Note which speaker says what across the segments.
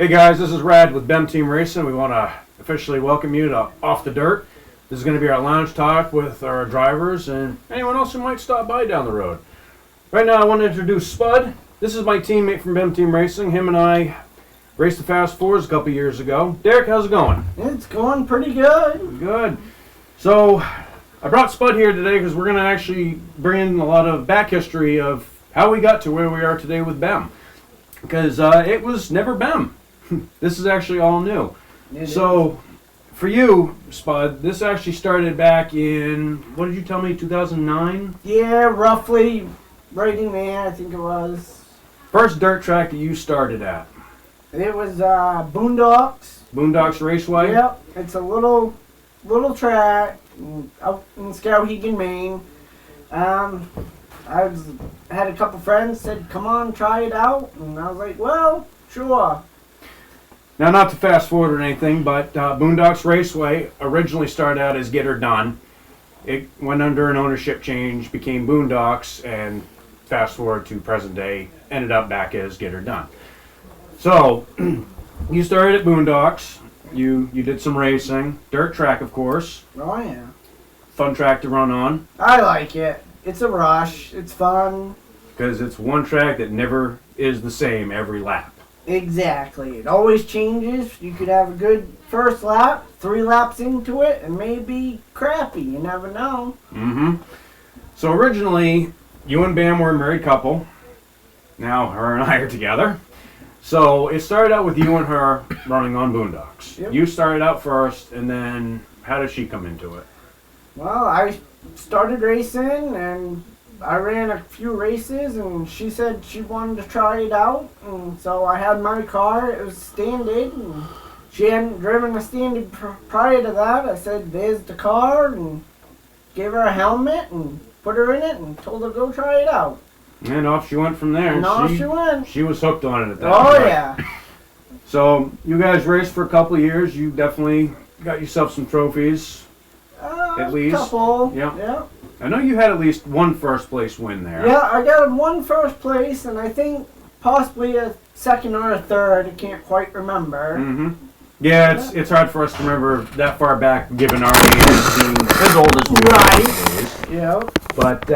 Speaker 1: Hey guys, this is Rad with BEM Team Racing. We want to officially welcome you to Off the Dirt. This is going to be our lounge talk with our drivers and anyone else who might stop by down the road. Right now I want to introduce Spud. This is my teammate from BEM Team Racing. Him and I raced the Fast Fours a couple years ago. Derek, how's it going?
Speaker 2: It's going pretty good.
Speaker 1: Good. So I brought Spud here today because we're going to actually bring in a lot of back history of how we got to where we are today with BEM. Because it was never BEM. This is actually all new. So, for you, Spud, this actually started back in, what did you tell me, 2009?
Speaker 2: Yeah, roughly right in there, I think it was.
Speaker 1: First dirt track that you started at?
Speaker 2: It was Boondocks.
Speaker 1: Boondocks Raceway?
Speaker 2: Yep, it's a little track out in Skowhegan, Maine. Had a couple friends said, come on, try it out. And I was like, well, sure.
Speaker 1: Now, not to fast forward or anything, but Boondocks Raceway originally started out as Get Her Done. It went under an ownership change, became Boondocks, and fast forward to present day, ended up back as Get Her Done. So, you started at Boondocks. You did some racing, dirt track, of course.
Speaker 2: Oh, yeah.
Speaker 1: Fun track to run on.
Speaker 2: I like it. It's a rush. It's fun.
Speaker 1: Because it's one track that never is the same every lap.
Speaker 2: Exactly. It always changes. You could have a good first lap, 3 laps into it, and maybe crappy. You never know.
Speaker 1: Mm-hmm. So originally, you and Bam were a married couple. Now her and I are together. So it started out with you and her running on Boondocks.
Speaker 2: Yep.
Speaker 1: You started out first, and then how did she come into it?
Speaker 2: Well, I started racing, and I ran a few races, and she said she wanted to try it out, and so I had my car. It was standard, and she hadn't driven a standard prior to that. I said, there's the car, and gave her a helmet, and put her in it, and told her to go try it out.
Speaker 1: And off she went from there.
Speaker 2: And off she went.
Speaker 1: She was hooked on it at that
Speaker 2: point.
Speaker 1: point.
Speaker 2: Oh, yeah.
Speaker 1: So you guys raced for a couple of years. You definitely got yourself some trophies. At least.
Speaker 2: A couple.
Speaker 1: Yeah. I know you had at least one first place win there.
Speaker 2: Yeah, I got one first place, and I think possibly a second or a third. I can't quite remember.
Speaker 1: Mm-hmm. Yeah, it's hard for us to remember that far back, given our age being as old as we are these days.
Speaker 2: Yeah.
Speaker 1: But,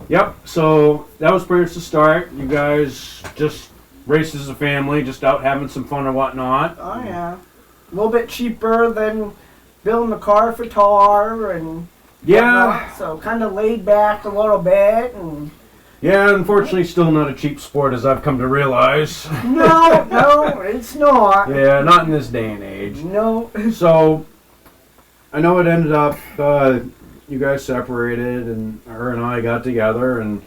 Speaker 1: yep, so that was pretty much the start. You guys just raced as a family, just out having some fun or whatnot.
Speaker 2: Oh, yeah. A little bit cheaper than building a car for tar and whatnot, so kind of laid back a little bit. And
Speaker 1: yeah, unfortunately, still not a cheap sport, as I've come to realize.
Speaker 2: No, it's not.
Speaker 1: Yeah, not in this day and age.
Speaker 2: No.
Speaker 1: So, I know it ended up, you guys separated, and her and I got together, and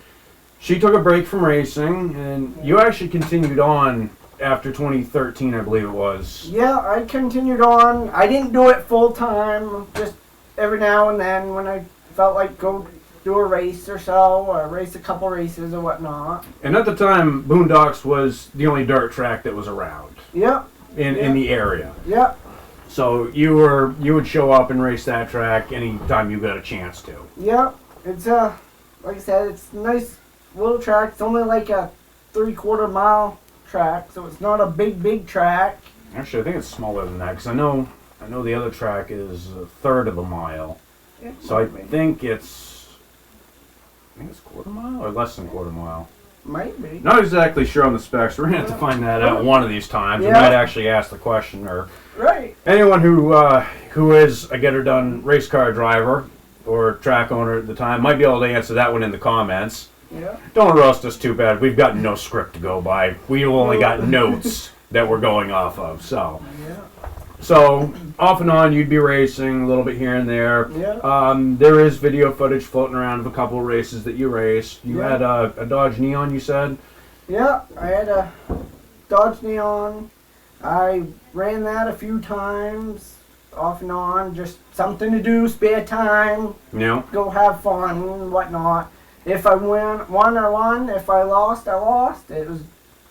Speaker 1: she took a break from racing, and you actually continued on after 2013, I believe it was.
Speaker 2: Yeah, I continued on. I didn't do it full time, just every now and then when I felt like go do a race or so, or race a couple races or whatnot.
Speaker 1: And at the time, Boondocks was the only dirt track that was around.
Speaker 2: Yep.
Speaker 1: In the area.
Speaker 2: Yep.
Speaker 1: So you would show up and race that track anytime you got a chance to.
Speaker 2: Yep. It's like I said, it's a nice little track. It's only like a 3/4 mile track, so it's not a big track.
Speaker 1: Actually, I think it's smaller than that, because I know the other track is 1/3 of a mile. So I think it's 1/4 mile or less than 1/4 mile.
Speaker 2: Might be.
Speaker 1: Not exactly sure on the specs. We're gonna have to find that out one of these times.
Speaker 2: Yeah.
Speaker 1: We might actually ask the question, or
Speaker 2: right.
Speaker 1: anyone who is a Get Her Done race car driver or track owner at the time might be able to answer that one in the comments.
Speaker 2: Yeah.
Speaker 1: Don't roast us too bad. We've got no script to go by. We've only got notes that we're going off of. So, off and on, you'd be racing a little bit here and there.
Speaker 2: Yeah.
Speaker 1: There is video footage floating around of a couple of races that you raced. You had a Dodge Neon, you said?
Speaker 2: Yeah, I had a Dodge Neon. I ran that a few times, off and on. Just something to do, spare time.
Speaker 1: Yeah.
Speaker 2: Go have fun and whatnot. If I won, I won. If I lost, I lost. It was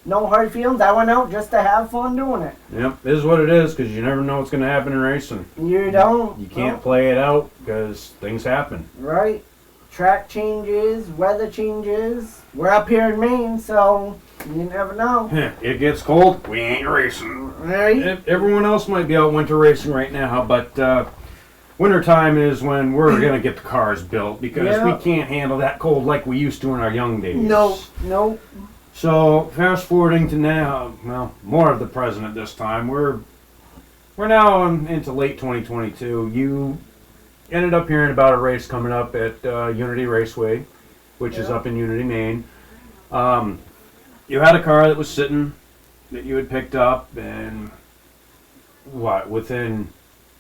Speaker 2: no hard feelings. I went out just to have fun doing it.
Speaker 1: Yep, it is what it is, because you never know what's going to happen in racing.
Speaker 2: You don't.
Speaker 1: You can't play it out, because things happen.
Speaker 2: Right. Track changes, weather changes. We're up here in Maine, so You never know.
Speaker 1: It gets cold, we ain't racing.
Speaker 2: Right?
Speaker 1: Everyone else might be out winter racing right now, but wintertime is when we're going to get the cars built because we can't handle that cold like we used to in our young days.
Speaker 2: Nope.
Speaker 1: So, fast forwarding to now, well, more of the present at this time. We're now into late 2022. You ended up hearing about a race coming up at Unity Raceway, which is up in Unity, Maine. You had a car that was sitting that you had picked up, and within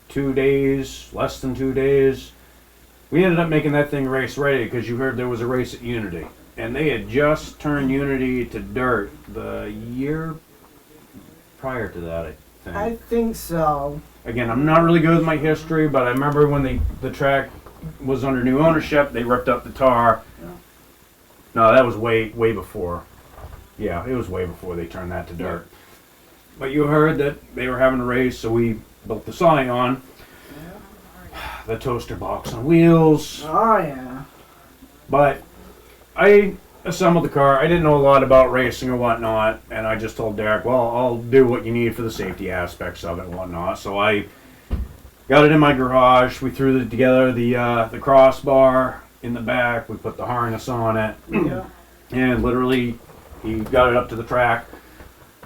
Speaker 1: 2 days, less than 2 days, we ended up making that thing race ready because you heard there was a race at Unity. And they had just turned Unity to dirt the year prior to that, I think.
Speaker 2: I think so.
Speaker 1: Again, I'm not really good with my history, but I remember when the track was under new ownership, they ripped up the tar.
Speaker 2: Yeah.
Speaker 1: No, that was way before. Yeah, it was way before they turned that to dirt. But you heard that they were having a race, so we built the Scion. The toaster box on wheels.
Speaker 2: Oh, yeah.
Speaker 1: But I assembled the car. I didn't know a lot about racing or whatnot, and I just told Derek, well, I'll do what you need for the safety aspects of it and whatnot. So I got it in my garage. We threw together the crossbar in the back. We put the harness on it.
Speaker 2: Yeah.
Speaker 1: And literally, he got it up to the track.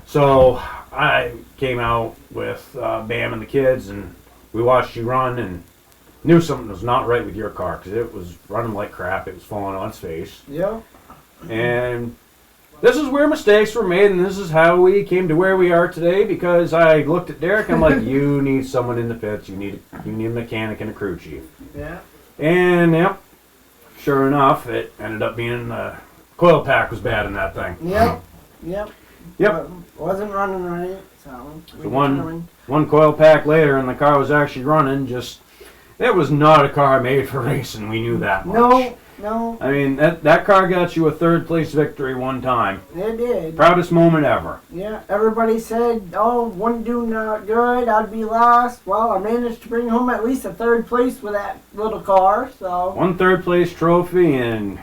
Speaker 1: So I came out with Bam and the kids, and we watched you run and knew something was not right with your car because it was running like crap. It was falling on its face.
Speaker 2: Yeah.
Speaker 1: And this is where mistakes were made, and this is how we came to where we are today because I looked at Derek and I'm like, you need someone in the pits. You need a mechanic and a crew chief.
Speaker 2: Yeah.
Speaker 1: And, yep, sure enough, it ended up being the coil pack was bad in that thing.
Speaker 2: Yep. Wasn't running right, so.
Speaker 1: The one coil pack later, and the car was actually running. It was not a car made for racing. We knew that much.
Speaker 2: No.
Speaker 1: I mean, that car got you a third place victory one time.
Speaker 2: It did.
Speaker 1: Proudest moment ever.
Speaker 2: Yeah, everybody said, oh, wouldn't do not good, I'd be last. Well, I managed to bring home at least a third place with that little car, so.
Speaker 1: One third place trophy, and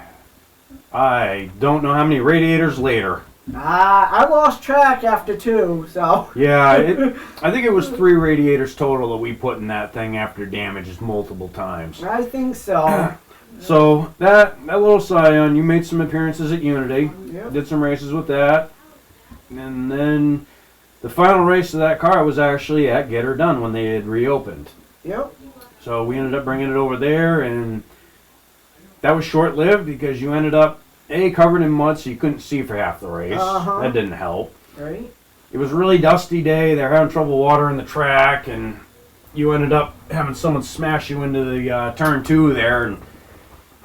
Speaker 1: I don't know how many radiators later.
Speaker 2: I lost track after 2, so.
Speaker 1: Yeah, I think it was 3 radiators total that we put in that thing after damages multiple times.
Speaker 2: I think so.
Speaker 1: So, that little Scion, you made some appearances at Unity.
Speaker 2: Yep.
Speaker 1: Did some races with that. And then the final race of that car was actually at Get Her Done when they had reopened.
Speaker 2: Yep.
Speaker 1: So we ended up bringing it over there, and that was short-lived because you ended up, covered in mud so you couldn't see for half the race.
Speaker 2: Uh-huh.
Speaker 1: That didn't help.
Speaker 2: Right.
Speaker 1: It was a really dusty day. They were having trouble watering the track, and you ended up having someone smash you into the turn 2 there, and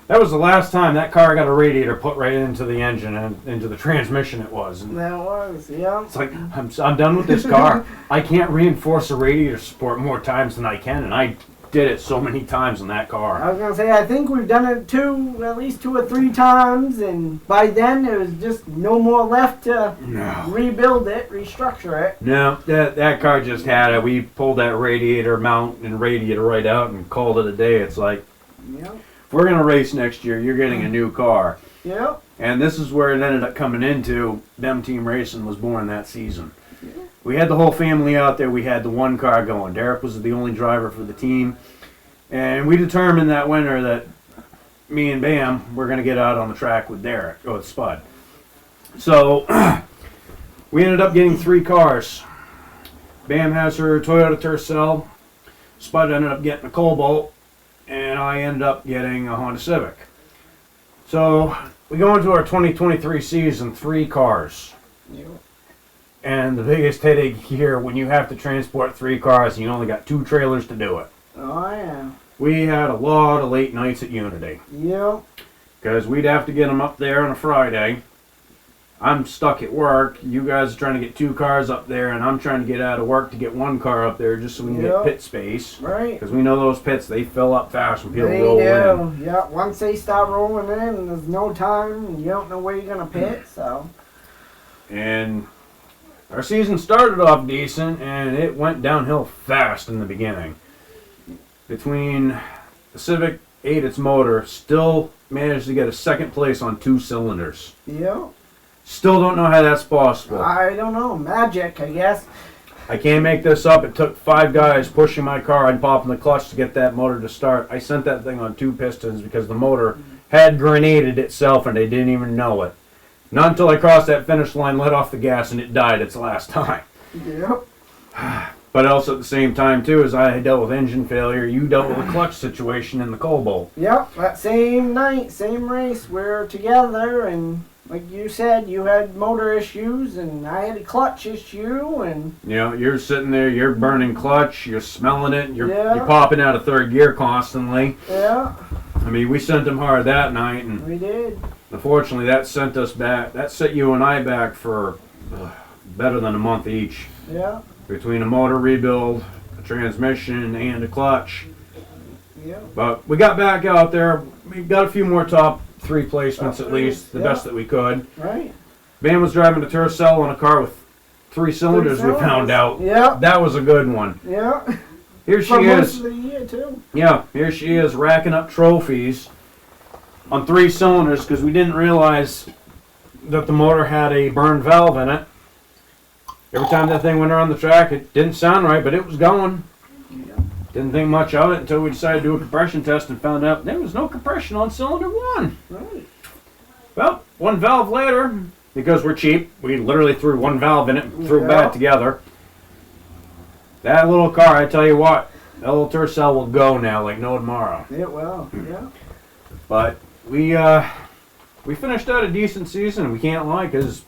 Speaker 1: that was the last time that car got a radiator put right into the engine and into the transmission it was. And
Speaker 2: That was, yeah.
Speaker 1: it's like, I'm done with this car. I can't reinforce a radiator support more times than I can, and I did it so many times in that car.
Speaker 2: I was going to say, I think we've done it at least 2 or 3 times, and by then there was just no more left to rebuild it, restructure it.
Speaker 1: No, that car just had it. We pulled that radiator mount and radiator right out and called it a day. It's like,
Speaker 2: Yep.
Speaker 1: if we're going to race next year, you're getting a new car.
Speaker 2: Yep.
Speaker 1: And this is where it ended up coming into. Them Team Racing was born that season. We had the whole family out there. We had the one car going. Derek was the only driver for the team. And we determined that winter that me and Bam were going to get out on the track with with Spud. So we ended up getting 3 cars. Bam has her Toyota Tercel. Spud ended up getting a Cobalt. And I ended up getting a Honda Civic. So we go into our 2023 season, 3 cars.
Speaker 2: Yep.
Speaker 1: And the biggest headache here, when you have to transport 3 cars and you only got 2 trailers to do it.
Speaker 2: Oh, yeah.
Speaker 1: We had a lot of late nights at Unity.
Speaker 2: Yep.
Speaker 1: Because we'd have to get them up there on a Friday. I'm stuck at work. You guys are trying to get 2 cars up there, and I'm trying to get out of work to get 1 car up there just so we can get pit space.
Speaker 2: Right.
Speaker 1: Because we know those pits, they fill up fast when people
Speaker 2: They
Speaker 1: roll
Speaker 2: do.
Speaker 1: in.
Speaker 2: Yeah, once they start rolling in, there's no time, and you don't know where you're going to pit, so.
Speaker 1: And our season started off decent, and it went downhill fast in the beginning. Between the Civic ate its motor, still managed to get a 2nd place on 2 cylinders.
Speaker 2: Yep.
Speaker 1: Still don't know how that's possible.
Speaker 2: I don't know. Magic, I guess.
Speaker 1: I can't make this up. It took 5 guys pushing my car and popping the clutch to get that motor to start. I sent that thing on 2 pistons because the motor had grenaded itself and they didn't even know it. Not until I crossed that finish line, let off the gas, and it died its last time.
Speaker 2: Yep.
Speaker 1: But also at the same time, too, as I dealt with engine failure, you dealt with a clutch situation in the Cobalt.
Speaker 2: Yep. That same night, same race, we're together, and like you said, you had motor issues, and I had a clutch issue, and
Speaker 1: You know, you're sitting there, you're burning clutch, you're smelling it, you're
Speaker 2: Yeah.
Speaker 1: popping out of 3rd gear constantly.
Speaker 2: yeah,
Speaker 1: I mean, we sent them hard that night, and
Speaker 2: we did.
Speaker 1: unfortunately, that sent us back. That set you and I back for better than a month each.
Speaker 2: Yeah,
Speaker 1: Between a motor rebuild, a transmission, and a clutch.
Speaker 2: yeah.
Speaker 1: But we got back out there. We got a few more top 3 placements
Speaker 2: Top
Speaker 1: at least, the
Speaker 2: threes,
Speaker 1: best that we could.
Speaker 2: Right.
Speaker 1: Van was driving a Tercel on a car with 3 cylinders, we found out.
Speaker 2: Yeah,
Speaker 1: That was a good one.
Speaker 2: yeah.
Speaker 1: Here she
Speaker 2: For most
Speaker 1: is.
Speaker 2: of the year, too.
Speaker 1: Yeah, here she is racking up trophies on 3 cylinders because we didn't realize that the motor had a burned valve in it. Every time that thing went around the track, it didn't sound right, but it was going.
Speaker 2: Yeah.
Speaker 1: Didn't think much of it until we decided to do a compression test and found out there was no compression on cylinder 1.
Speaker 2: Right.
Speaker 1: Well, 1 valve later, because we're cheap, we literally threw 1 valve in it and threw it
Speaker 2: Yeah.
Speaker 1: back together. That little car, I tell you what, that little Tercel will go now like no tomorrow.
Speaker 2: It will. Yeah.
Speaker 1: But we finished out a decent season, and we can't lie because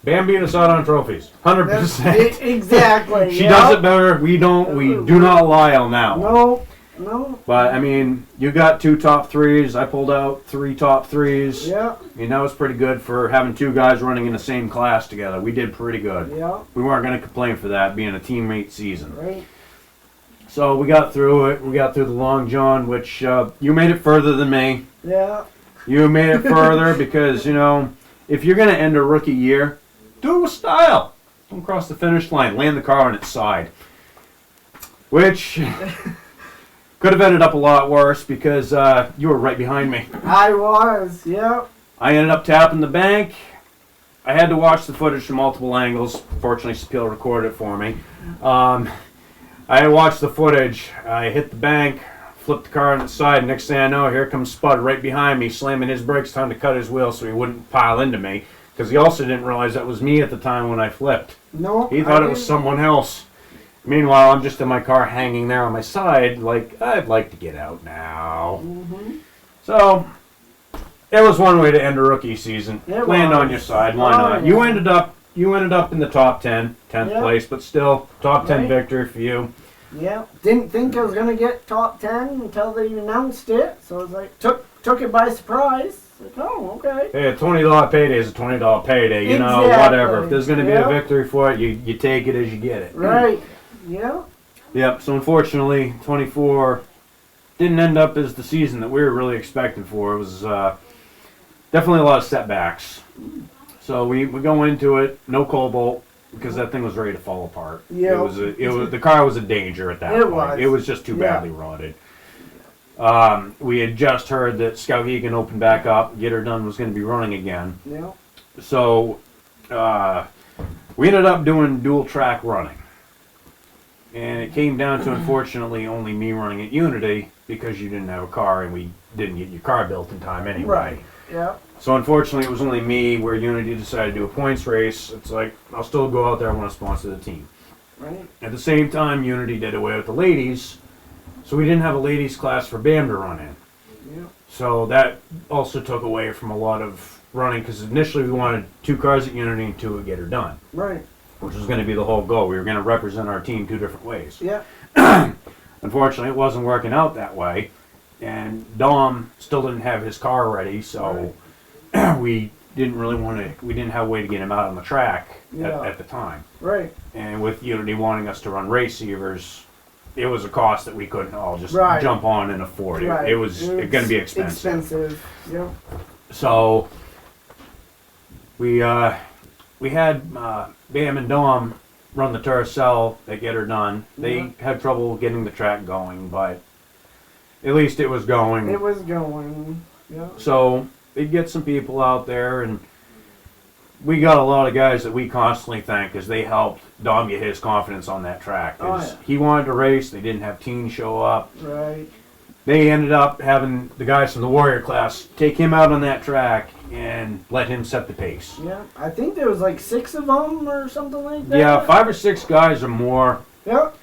Speaker 1: Bam beat us out on trophies, 100%.
Speaker 2: Exactly.
Speaker 1: She
Speaker 2: yeah.
Speaker 1: does it better. We don't. We do not lie on that one.
Speaker 2: No. No.
Speaker 1: But I mean, you got 2 top 3s. I pulled out 3 top 3s.
Speaker 2: Yeah.
Speaker 1: I mean, that was pretty good for having 2 guys running in the same class together. We did pretty good.
Speaker 2: Yeah.
Speaker 1: We weren't going to complain for that being a teammate season.
Speaker 2: Right.
Speaker 1: So we got through it. We got through the Long John, which you made it further than me.
Speaker 2: Yeah.
Speaker 1: You made it further because, you know, if you're going to end a rookie year, do it with style. Don't cross the finish line. Land the car on its side. Which could have ended up a lot worse because you were right behind me.
Speaker 2: I was. Yeah.
Speaker 1: I ended up tapping the bank. I had to watch the footage from multiple angles. Fortunately, Spiel recorded it for me. I had to watch the footage. I hit the bank, flipped the car on its side. Next thing I know, here comes Spud right behind me, slamming his brakes, trying to cut his wheel so he wouldn't pile into me. Because he also didn't realize that was me at the time when I flipped.
Speaker 2: No.
Speaker 1: He thought it was someone else. Meanwhile, I'm just in my car hanging there on my side, like, I'd like to get out now.
Speaker 2: Mm-hmm.
Speaker 1: So, it was one way to end a rookie season.
Speaker 2: It
Speaker 1: Land
Speaker 2: was.
Speaker 1: on your side, why
Speaker 2: Oh,
Speaker 1: not?
Speaker 2: yeah.
Speaker 1: You ended up in the top 10, 10th
Speaker 2: Yeah.
Speaker 1: place, but still, top 10
Speaker 2: Right.
Speaker 1: victory for you.
Speaker 2: Yeah. Didn't think I was gonna get top 10 until they announced it. So I was like, took it by surprise. Like, oh, okay.
Speaker 1: Hey, a $20 payday is a $20 payday, you know,
Speaker 2: Exactly.
Speaker 1: whatever. If there's going to be
Speaker 2: Yeah.
Speaker 1: a victory for it, you take it as you get it.
Speaker 2: Right. Yeah.
Speaker 1: Yep, so unfortunately, 24 didn't end up as the season that we were really expecting for. It was definitely a lot of setbacks. So we go into it, no Cobalt, because that thing was ready to fall apart.
Speaker 2: Yeah.
Speaker 1: The car was a danger at that
Speaker 2: It
Speaker 1: point.
Speaker 2: was.
Speaker 1: It was just too
Speaker 2: Yeah.
Speaker 1: badly rotted. We had just heard that Scout Egan opened back up, Get Her Done was going to be running again.
Speaker 2: Yeah.
Speaker 1: So we ended up doing dual track running. And it came down to, unfortunately, only me running at Unity because you didn't have a car and we didn't get your car built in time anyway.
Speaker 2: Right. Yeah.
Speaker 1: So unfortunately, it was only me where Unity decided to do a points race. It's like, I'll still go out there, I want to sponsor the team.
Speaker 2: Right.
Speaker 1: At the same time, Unity did away with the ladies, so we didn't have a ladies class for BAM to run in.
Speaker 2: Yeah.
Speaker 1: So that also took away from a lot of running because initially we wanted 2 cars at Unity and 2 at Get Her Done,
Speaker 2: Right.
Speaker 1: which was going to be the whole goal. We were going to represent our team 2 different ways.
Speaker 2: Yeah.
Speaker 1: Unfortunately, it wasn't working out that way, and Dom still didn't have his car ready, so we didn't really want to. We didn't have a way to get him out on the track
Speaker 2: Yeah.
Speaker 1: at the time.
Speaker 2: Right.
Speaker 1: And with Unity wanting us to run race receivers, it was a cost that we couldn't all just
Speaker 2: Right.
Speaker 1: jump on and afford.
Speaker 2: Right.
Speaker 1: It was going to be expensive.
Speaker 2: Expensive. Yeah.
Speaker 1: So we had Bam and Dom run the Tercel at Get Her Done. They
Speaker 2: Yeah.
Speaker 1: had trouble getting the track going, but at least it was going.
Speaker 2: It was going. Yeah.
Speaker 1: So they'd get some people out there, and we got a lot of guys that we constantly thank because they helped Dom get his confidence on that track. 'Cause he wanted to race. They didn't have teens show up.
Speaker 2: Right.
Speaker 1: They ended up having the guys from the Warrior class take him out on that track and let him set the pace.
Speaker 2: Yeah. I think there was like 6 of them or something like that.
Speaker 1: Yeah, 5 or 6 guys or more.
Speaker 2: Yep.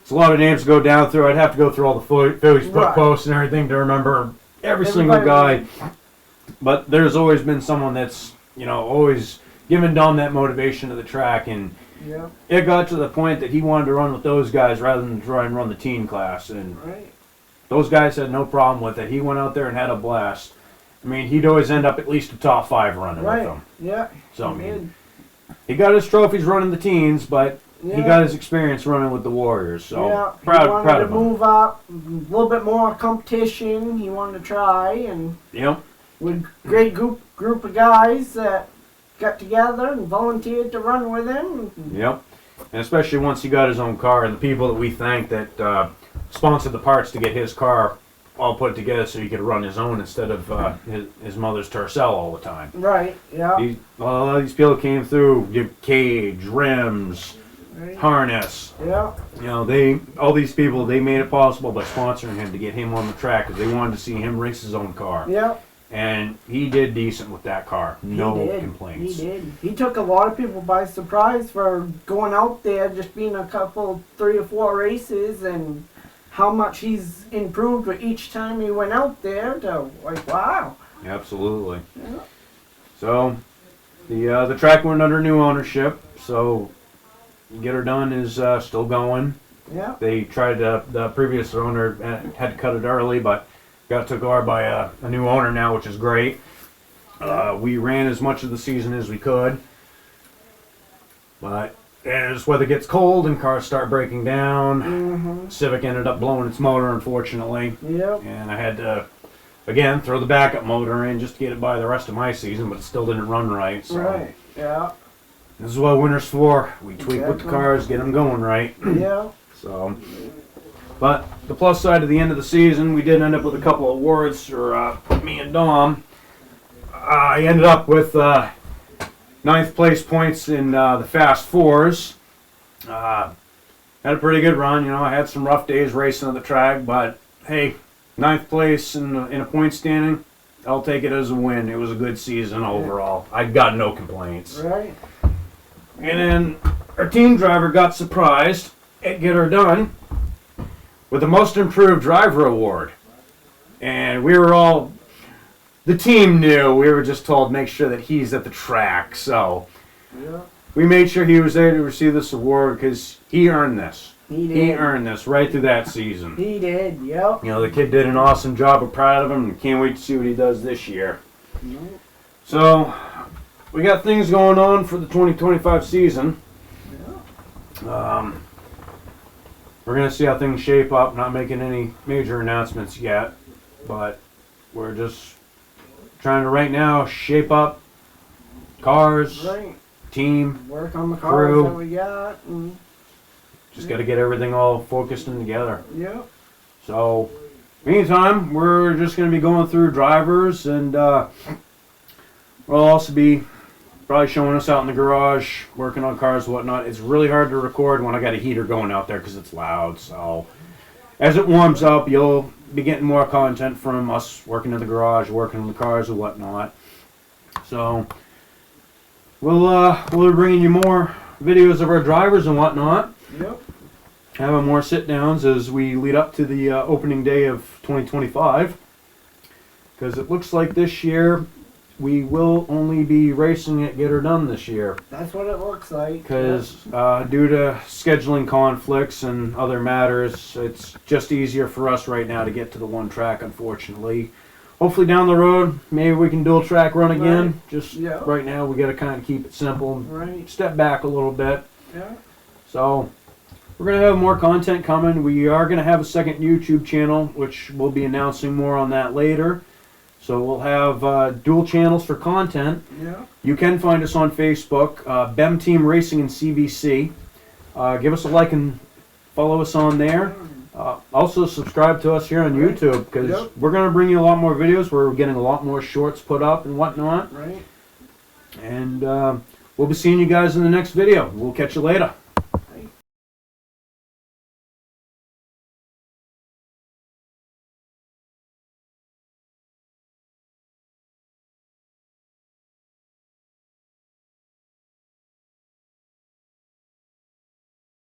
Speaker 1: It's a lot of names to go down through. I'd have to go through all the Facebook
Speaker 2: Right.
Speaker 1: posts and everything to remember every single guy. But there's always been someone that's, always given Dom that motivation to the track. And
Speaker 2: Yeah.
Speaker 1: it got to the point that he wanted to run with those guys rather than try and run the teen class. And
Speaker 2: Right.
Speaker 1: those guys had no problem with it. He went out there and had a blast. I mean, he'd always end up at least a top 5 running with
Speaker 2: Right.
Speaker 1: them.
Speaker 2: Yeah.
Speaker 1: So, I
Speaker 2: he
Speaker 1: mean,
Speaker 2: did.
Speaker 1: he got his trophies running the teens, but
Speaker 2: Yeah.
Speaker 1: he got his experience running with the Warriors. So,
Speaker 2: yeah.
Speaker 1: proud
Speaker 2: He wanted to
Speaker 1: of him.
Speaker 2: move up, a little bit more competition. He wanted to try, and
Speaker 1: Yep.
Speaker 2: with great group of guys that got together and volunteered to run with him.
Speaker 1: Yep. And especially once he got his own car, and the people that we thank that sponsored the parts to get his car all put together so he could run his own instead of his mother's Tercel all the time.
Speaker 2: Right. Yeah.
Speaker 1: A lot of these people came through, cage, rims,
Speaker 2: Right.
Speaker 1: harness.
Speaker 2: Yeah.
Speaker 1: All these people, they made it possible by sponsoring him to get him on the track because they wanted to see him race his own car.
Speaker 2: Yeah.
Speaker 1: And he did decent with that car. No
Speaker 2: He did.
Speaker 1: complaints.
Speaker 2: He did. He took a lot of people by surprise for going out there, just being a couple, 3 or 4 races, and how much he's improved with each time he went out there. To like, wow.
Speaker 1: Absolutely.
Speaker 2: Yeah.
Speaker 1: So, the track went under new ownership. So, Get Her Done is still going.
Speaker 2: Yeah.
Speaker 1: They tried the previous owner had to cut it early, but got took over by a new owner now, which is great. We ran as much of the season as we could, but as weather gets cold and cars start breaking down,
Speaker 2: Mm-hmm.
Speaker 1: Civic ended up blowing its motor, unfortunately,
Speaker 2: Yep.
Speaker 1: and I had to again throw the backup motor in just to get it by the rest of my season, but it still didn't run right. So
Speaker 2: Right. Yeah.
Speaker 1: this is what winter's for. We tweak with the
Speaker 2: Exactly.
Speaker 1: cars, get them going right.
Speaker 2: Yeah.
Speaker 1: So, but the plus side of the end of the season, we did end up with a couple of awards for me and Dom. I ended up with 9th place points in the Fast Fours. Had a pretty good run. I had some rough days racing on the track, but hey, 9th place in a point standing, I'll take it as a win. It was a good season overall. I got no complaints.
Speaker 2: Right.
Speaker 1: And then our team driver got surprised at Get Her Done with the Most Improved Driver Award. And we were all, the team knew, we were just told make sure that he's at the track. So
Speaker 2: Yeah.
Speaker 1: we made sure he was there to receive this award because he earned this.
Speaker 2: He did.
Speaker 1: He earned this right through that season.
Speaker 2: He did. Yep.
Speaker 1: The kid did an awesome job. We're proud of him and can't wait to see what he does this year.
Speaker 2: Yep.
Speaker 1: So we got things going on for the 2025 season. We're going to see how things shape up. Not making any major announcements yet, but we're just trying to right now shape up cars,
Speaker 2: Right.
Speaker 1: team.
Speaker 2: Work on the cars
Speaker 1: Crew.
Speaker 2: that we got. And,
Speaker 1: Just got to get everything all focused and together.
Speaker 2: yep.
Speaker 1: So, meantime, we're just going to be going through drivers, and we'll also be probably showing us out in the garage, working on cars and whatnot. It's really hard to record when I got a heater going out there because it's loud. So, as it warms up, you'll be getting more content from us working in the garage, working on the cars and whatnot. So, we'll be bringing you more videos of our drivers and whatnot.
Speaker 2: Yep.
Speaker 1: Having more sit-downs as we lead up to the opening day of 2025. Because it looks like this year we will only be racing at Get Her Done this year.
Speaker 2: That's what it looks like.
Speaker 1: Because due to scheduling conflicts and other matters, it's just easier for us right now to get to the one track, unfortunately. Hopefully down the road, maybe we can dual track run again.
Speaker 2: Right.
Speaker 1: Just
Speaker 2: Yeah.
Speaker 1: right now we got to kind of keep it simple and
Speaker 2: Right.
Speaker 1: step back a little bit.
Speaker 2: Yeah.
Speaker 1: So, we're going to have more content coming. We are going to have a second YouTube channel, which we'll be announcing more on that later. So we'll have dual channels for content.
Speaker 2: Yeah.
Speaker 1: You can find us on Facebook, BEM Team Racing and CVC. Give us a like and follow us on there. Also subscribe to us here on YouTube because
Speaker 2: Yep.
Speaker 1: we're going to bring you a lot more videos. We're getting a lot more shorts put up and whatnot.
Speaker 2: Right.
Speaker 1: And we'll be seeing you guys in the next video. We'll catch you later.